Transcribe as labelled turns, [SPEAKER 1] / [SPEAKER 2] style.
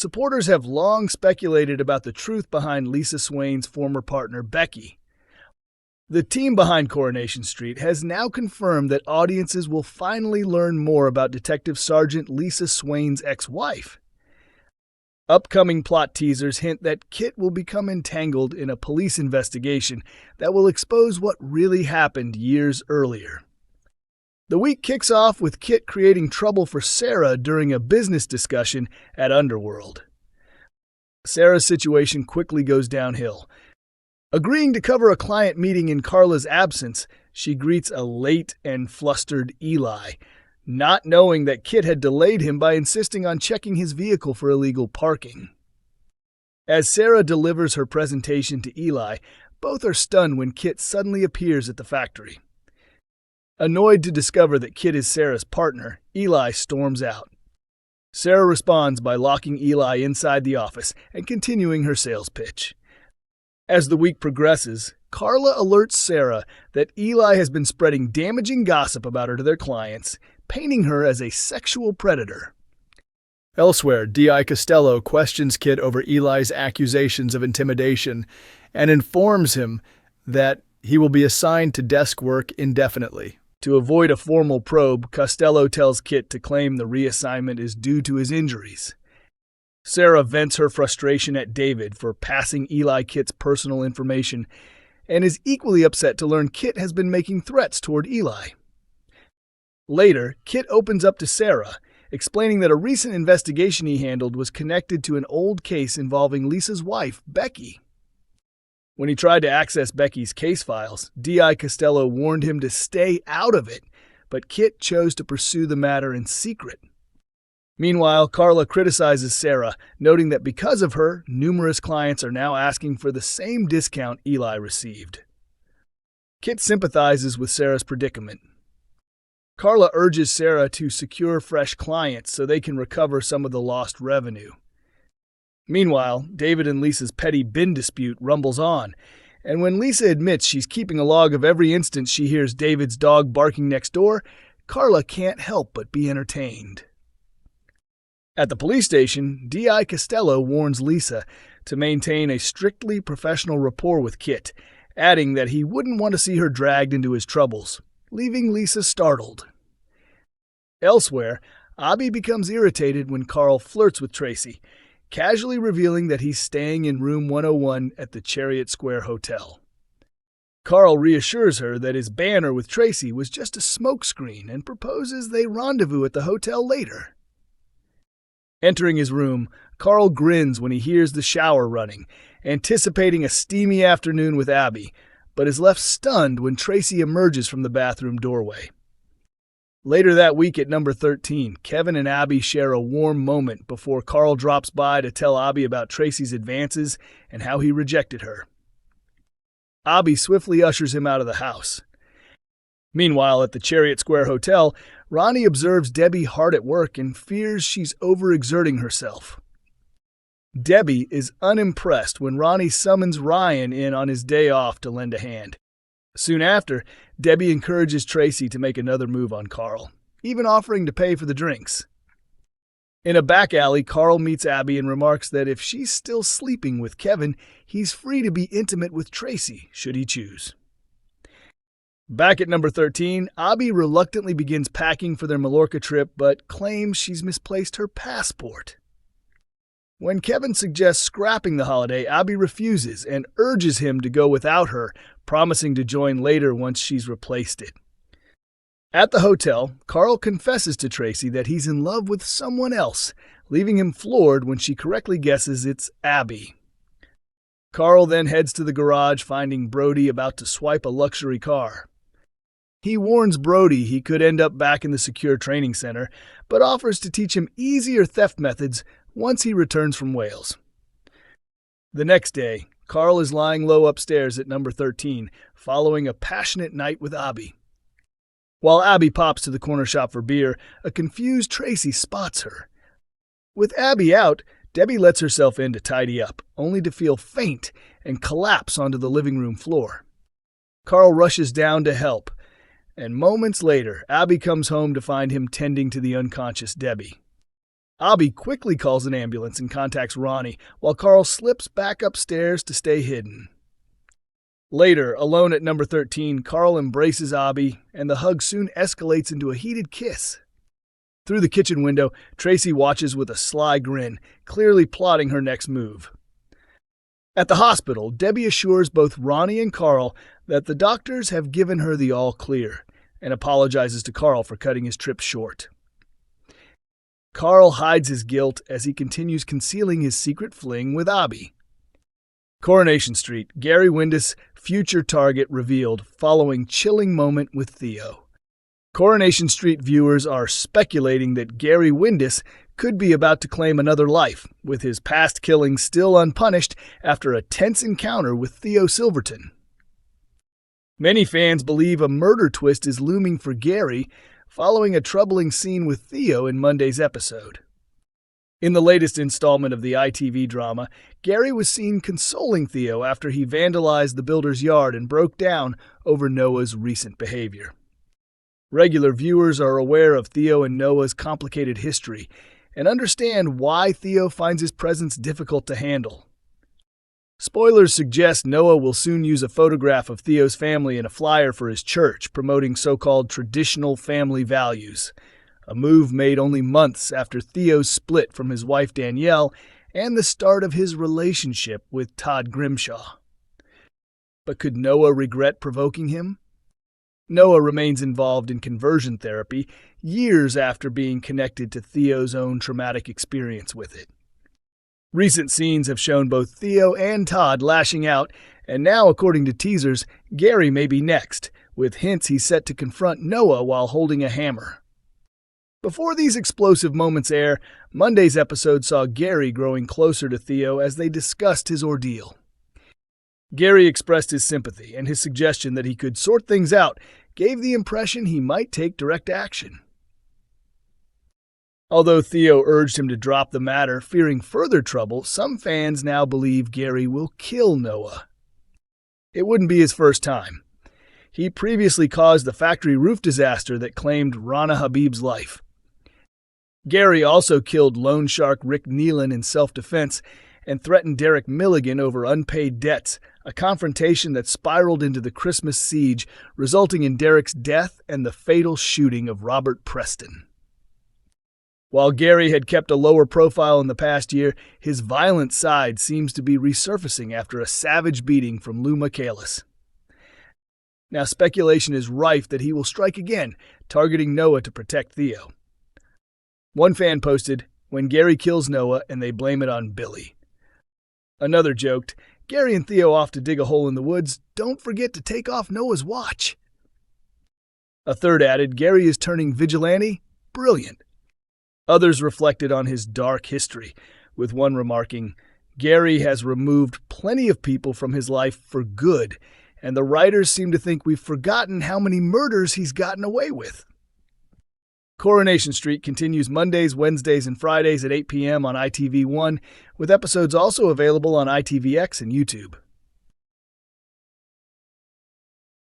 [SPEAKER 1] Supporters have long speculated about the truth behind Lisa Swain's former partner, Becky. The team behind Coronation Street has now confirmed that audiences will finally learn more about Detective Sergeant Lisa Swain's ex-wife. Upcoming plot teasers hint that Kit will become entangled in a police investigation that will expose what really happened years earlier. The week kicks off with Kit creating trouble for Sarah during a business discussion at Underworld. Sarah's situation quickly goes downhill. Agreeing to cover a client meeting in Carla's absence, she greets a late and flustered Eli, not knowing that Kit had delayed him by insisting on checking his vehicle for illegal parking. As Sarah delivers her presentation to Eli, both are stunned when Kit suddenly appears at the factory. Annoyed to discover that Kit is Sarah's partner, Eli storms out. Sarah responds by locking Eli inside the office and continuing her sales pitch. As the week progresses, Carla alerts Sarah that Eli has been spreading damaging gossip about her to their clients, painting her as a sexual predator. Elsewhere, D.I. Costello questions Kit over Eli's accusations of intimidation and informs him that he will be assigned to desk work indefinitely. To avoid a formal probe, Costello tells Kit to claim the reassignment is due to his injuries. Sarah vents her frustration at David for passing Eli Kit's personal information and is equally upset to learn Kit has been making threats toward Eli. Later, Kit opens up to Sarah, explaining that a recent investigation he handled was connected to an old case involving Lisa's wife, Becky. When he tried to access Becky's case files, D.I. Costello warned him to stay out of it, but Kit chose to pursue the matter in secret. Meanwhile, Carla criticizes Sarah, noting that because of her, numerous clients are now asking for the same discount Eli received. Kit sympathizes with Sarah's predicament. Carla urges Sarah to secure fresh clients so they can recover some of the lost revenue. Meanwhile, David and Lisa's petty bin dispute rumbles on, and when Lisa admits she's keeping a log of every instance she hears David's dog barking next door, Carla can't help but be entertained. At the police station, D.I. Costello warns Lisa to maintain a strictly professional rapport with Kit, adding that he wouldn't want to see her dragged into his troubles, leaving Lisa startled. Elsewhere, Abi becomes irritated when Carl flirts with Tracy, casually revealing that he's staying in room 101 at the Chariot Square Hotel. Carl reassures her that his banter with Tracy was just a smokescreen and proposes they rendezvous at the hotel later. Entering his room, Carl grins when he hears the shower running, anticipating a steamy afternoon with Abi, but is left stunned when Tracy emerges from the bathroom doorway. Later that week at number 13, Kevin and Abi share a warm moment before Carl drops by to tell Abi about Tracy's advances and how he rejected her. Abi swiftly ushers him out of the house. Meanwhile, at the Chariot Square Hotel, Ronnie observes Debbie hard at work and fears she's overexerting herself. Debbie is unimpressed when Ronnie summons Ryan in on his day off to lend a hand. Soon after, Debbie encourages Tracy to make another move on Carl, even offering to pay for the drinks. In a back alley, Carl meets Abi and remarks that if she's still sleeping with Kevin, he's free to be intimate with Tracy, should he choose. Back at number 13, Abi reluctantly begins packing for their Mallorca trip, but claims she's misplaced her passport. When Kevin suggests scrapping the holiday, Abi refuses and urges him to go without her, promising to join later once she's replaced it. At the hotel, Carl confesses to Tracy that he's in love with someone else, leaving him floored when she correctly guesses it's Abi. Carl then heads to the garage, finding Brody about to swipe a luxury car. He warns Brody he could end up back in the secure training center, but offers to teach him easier theft methods once he returns from Wales. The next day, Carl is lying low upstairs at number 13, following a passionate night with Abi. While Abi pops to the corner shop for beer, a confused Tracy spots her. With Abi out, Debbie lets herself in to tidy up, only to feel faint and collapse onto the living room floor. Carl rushes down to help, and moments later, Abi comes home to find him tending to the unconscious Debbie. Abi quickly calls an ambulance and contacts Ronnie, while Carl slips back upstairs to stay hidden. Later, alone at number 13, Carl embraces Abi, and the hug soon escalates into a heated kiss. Through the kitchen window, Tracy watches with a sly grin, clearly plotting her next move. At the hospital, Debbie assures both Ronnie and Carl that the doctors have given her the all clear, and apologizes to Carl for cutting his trip short. Carl hides his guilt as he continues concealing his secret fling with Abi. Coronation Street, Gary Windus' future target revealed following chilling moment with Theo. Coronation Street viewers are speculating that Gary Windus could be about to claim another life, with his past killings still unpunished after a tense encounter with Theo Silverton. Many fans believe a murder twist is looming for Gary, following a troubling scene with Theo in Monday's episode. In the latest installment of the ITV drama, Gary was seen consoling Theo after he vandalized the builder's yard and broke down over Noah's recent behavior. Regular viewers are aware of Theo and Noah's complicated history and understand why Theo finds his presence difficult to handle. Spoilers suggest Noah will soon use a photograph of Theo's family in a flyer for his church, promoting so-called traditional family values, a move made only months after Theo's split from his wife Danielle and the start of his relationship with Todd Grimshaw. But could Noah regret provoking him? Noah remains involved in conversion therapy years after being connected to Theo's own traumatic experience with it. Recent scenes have shown both Theo and Todd lashing out, and now, according to teasers, Gary may be next, with hints he's set to confront Noah while holding a hammer. Before these explosive moments air, Monday's episode saw Gary growing closer to Theo as they discussed his ordeal. Gary expressed his sympathy, and his suggestion that he could sort things out gave the impression he might take direct action. Although Theo urged him to drop the matter, fearing further trouble, some fans now believe Gary will kill Noah. It wouldn't be his first time. He previously caused the factory roof disaster that claimed Rana Habib's life. Gary also killed loan shark Rick Nealon in self-defense and threatened Derek Milligan over unpaid debts, a confrontation that spiraled into the Christmas siege, resulting in Derek's death and the fatal shooting of Robert Preston. While Gary had kept a lower profile in the past year, his violent side seems to be resurfacing after a savage beating from Lou Michaelis. Now speculation is rife that he will strike again, targeting Noah to protect Theo. One fan posted, "When Gary kills Noah and they blame it on Billy." Another joked, "Gary and Theo off to dig a hole in the woods, don't forget to take off Noah's watch." A third added, "Gary is turning vigilante? Brilliant." Others reflected on his dark history, with one remarking, "Gary has removed plenty of people from his life for good, and the writers seem to think we've forgotten how many murders he's gotten away with." Coronation Street continues Mondays, Wednesdays, and Fridays at 8 p.m. on ITV1, with episodes also available on ITVX and YouTube.